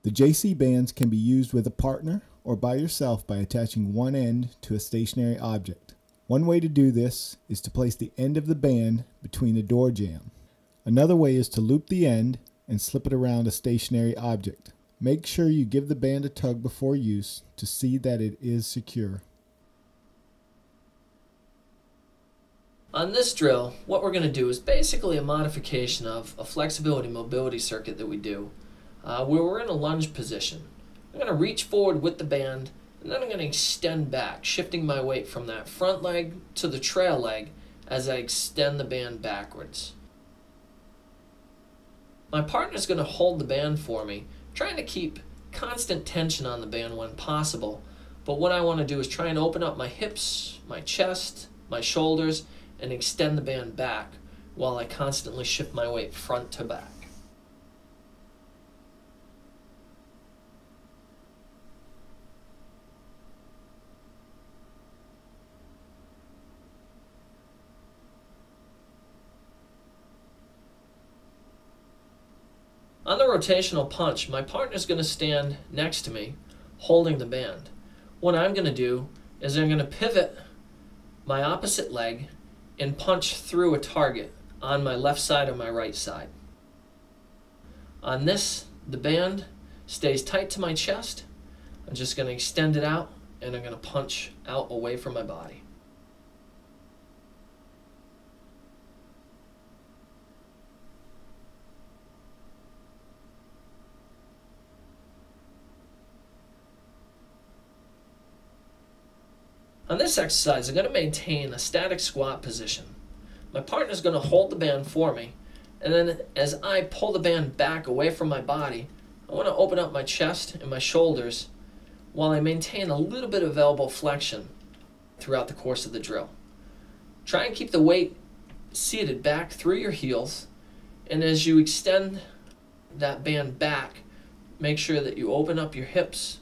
The JC bands can be used with a partner or by yourself by attaching one end to a stationary object. One way to do this is to place the end of the band between a door jamb. Another way is to loop the end and slip it around a stationary object. Make sure you give the band a tug before use to see that it is secure. On this drill, what we're going to do is basically a modification of a flexibility mobility circuit that we do, where we're in a lunge position. I'm going to reach forward with the band, and then I'm going to extend back, shifting my weight from that front leg to the trail leg as I extend the band backwards. My partner's going to hold the band for me, trying to keep constant tension on the band when possible, but what I want to do is try and open up my hips, my chest, my shoulders, and extend the band back while I constantly shift my weight front to back. On the rotational punch, my partner's going to stand next to me, holding the band. What I'm going to do is I'm going to pivot my opposite leg and punch through a target on my left side or my right side. On this, the band stays tight to my chest. I'm just going to extend it out, and I'm going to punch out away from my body. On this exercise, I'm going to maintain a static squat position. My partner's going to hold the band for me, and then as I pull the band back away from my body, I want to open up my chest and my shoulders while I maintain a little bit of elbow flexion throughout the course of the drill. Try and keep the weight seated back through your heels, and as you extend that band back, make sure that you open up your hips,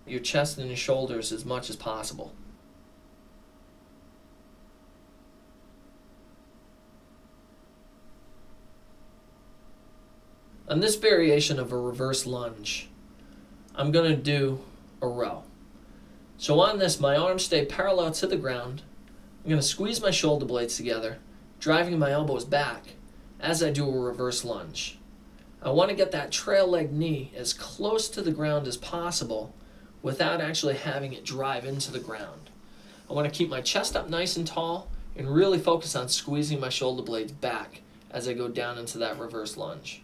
your chest, and your shoulders as much as possible. On this variation of a reverse lunge, I'm going to do a row. So on this, my arms stay parallel to the ground. I'm going to squeeze my shoulder blades together, driving my elbows back as I do a reverse lunge. I want to get that trail leg knee as close to the ground as possible without actually having it drive into the ground. I want to keep my chest up nice and tall and really focus on squeezing my shoulder blades back as I go down into that reverse lunge.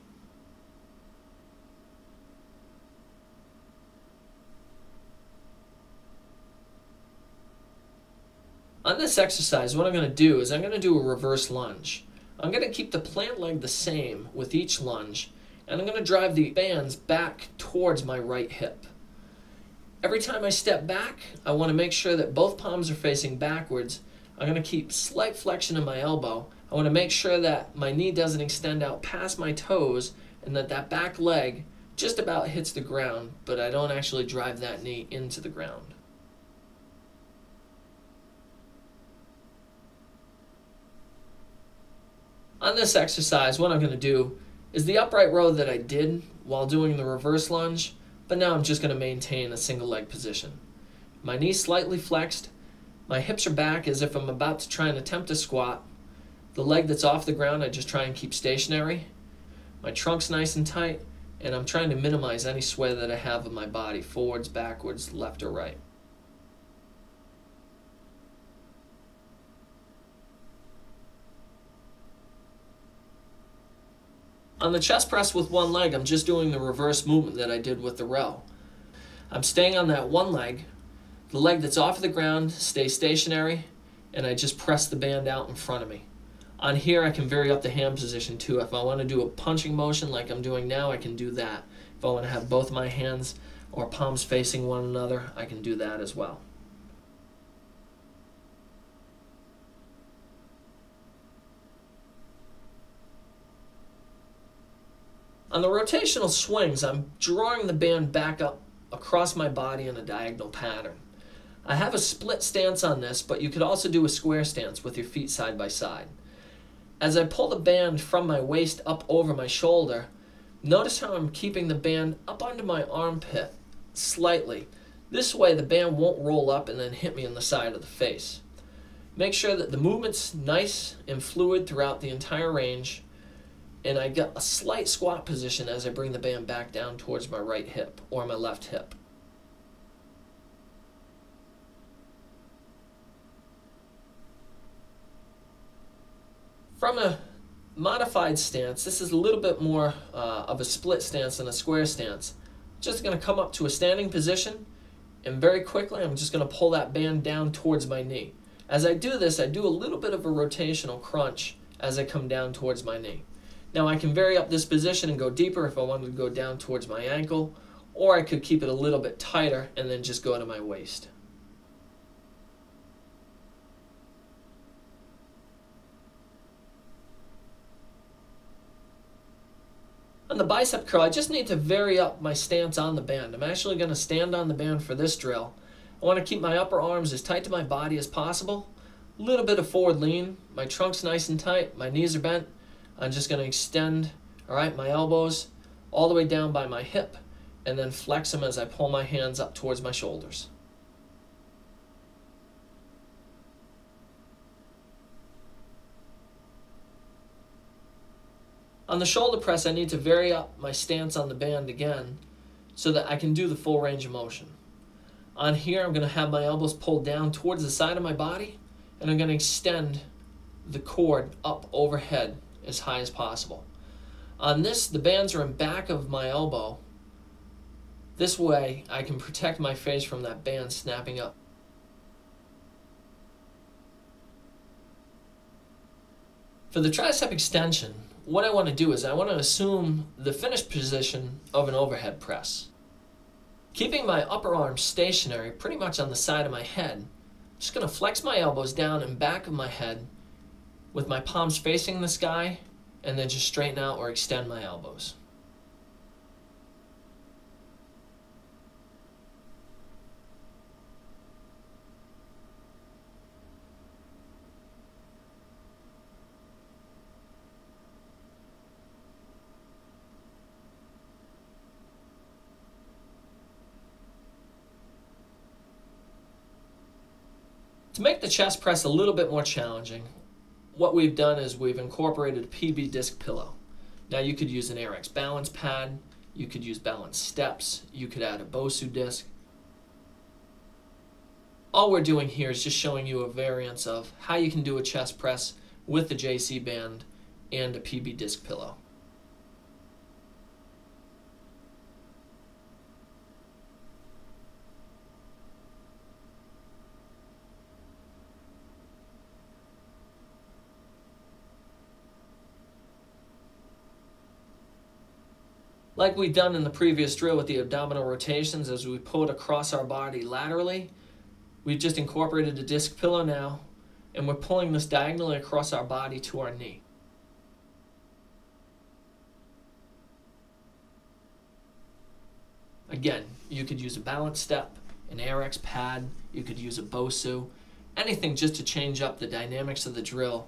On this exercise, what I'm going to do is I'm going to do a reverse lunge. I'm going to keep the plant leg the same with each lunge, and I'm going to drive the bands back towards my right hip. Every time I step back, I want to make sure that both palms are facing backwards. I'm going to keep slight flexion in my elbow. I want to make sure that my knee doesn't extend out past my toes and that that back leg just about hits the ground, but I don't actually drive that knee into the ground. On this exercise, what I'm going to do is the upright row that I did while doing the reverse lunge, but now I'm just going to maintain a single leg position. My knee's slightly flexed, my hips are back as if I'm about to try and attempt a squat. The leg that's off the ground, I just try and keep stationary. My trunk's nice and tight, and I'm trying to minimize any sway that I have of my body, forwards, backwards, left or right. On the chest press with one leg, I'm just doing the reverse movement that I did with the row. I'm staying on that one leg. The leg that's off the ground stays stationary, and I just press the band out in front of me. On here, I can vary up the hand position too. If I want to do a punching motion like I'm doing now, I can do that. If I want to have both my hands or palms facing one another, I can do that as well. On the rotational swings, I'm drawing the band back up across my body in a diagonal pattern. I have a split stance on this, but you could also do a square stance with your feet side by side. As I pull the band from my waist up over my shoulder, Notice how I'm keeping the band up under my armpit slightly. This way the band won't roll up and then hit me in the side of the face. Make sure that the movement's nice and fluid throughout the entire range, and I get a slight squat position as I bring the band back down towards my right hip or my left hip. From a modified stance, this is a little bit more of a split stance than a square stance. Just going to come up to a standing position, and very quickly I'm just going to pull that band down towards my knee. As I do this, I do a little bit of a rotational crunch as I come down towards my knee. Now I can vary up this position and go deeper if I wanted to go down towards my ankle, or I could keep it a little bit tighter and then just go to my waist. On the bicep curl, I just need to vary up my stance on the band. I'm actually going to stand on the band for this drill. I want to keep my upper arms as tight to my body as possible. A little bit of forward lean. My trunk's nice and tight. My knees are bent. I'm just going to extend, my elbows all the way down by my hip, and then flex them as I pull my hands up towards my shoulders. On the shoulder press, I need to vary up my stance on the band again so that I can do the full range of motion. On here, I'm going to have my elbows pulled down towards the side of my body, and I'm going to extend the cord up overhead as high as possible. On this, the bands are in back of my elbow. This way, I can protect my face from that band snapping up. For the tricep extension, what I want to do is I want to assume the finished position of an overhead press. Keeping my upper arm stationary pretty much on the side of my head, I'm just going to flex my elbows down and back of my head with my palms facing the sky, and then just straighten out or extend my elbows. To make the chest press a little bit more challenging, what we've done is we've incorporated a PB disc pillow. Now you could use an AirX balance pad, you could use balance steps, you could add a Bosu disc. All we're doing here is just showing you a variance of how you can do a chest press with the JC band and a PB disc pillow. Like we've done in the previous drill with the abdominal rotations, as we pull it across our body laterally, we've just incorporated a disc pillow now, and we're pulling this diagonally across our body to our knee. Again, you could use a balance step, an AirX pad, you could use a Bosu, anything just to change up the dynamics of the drill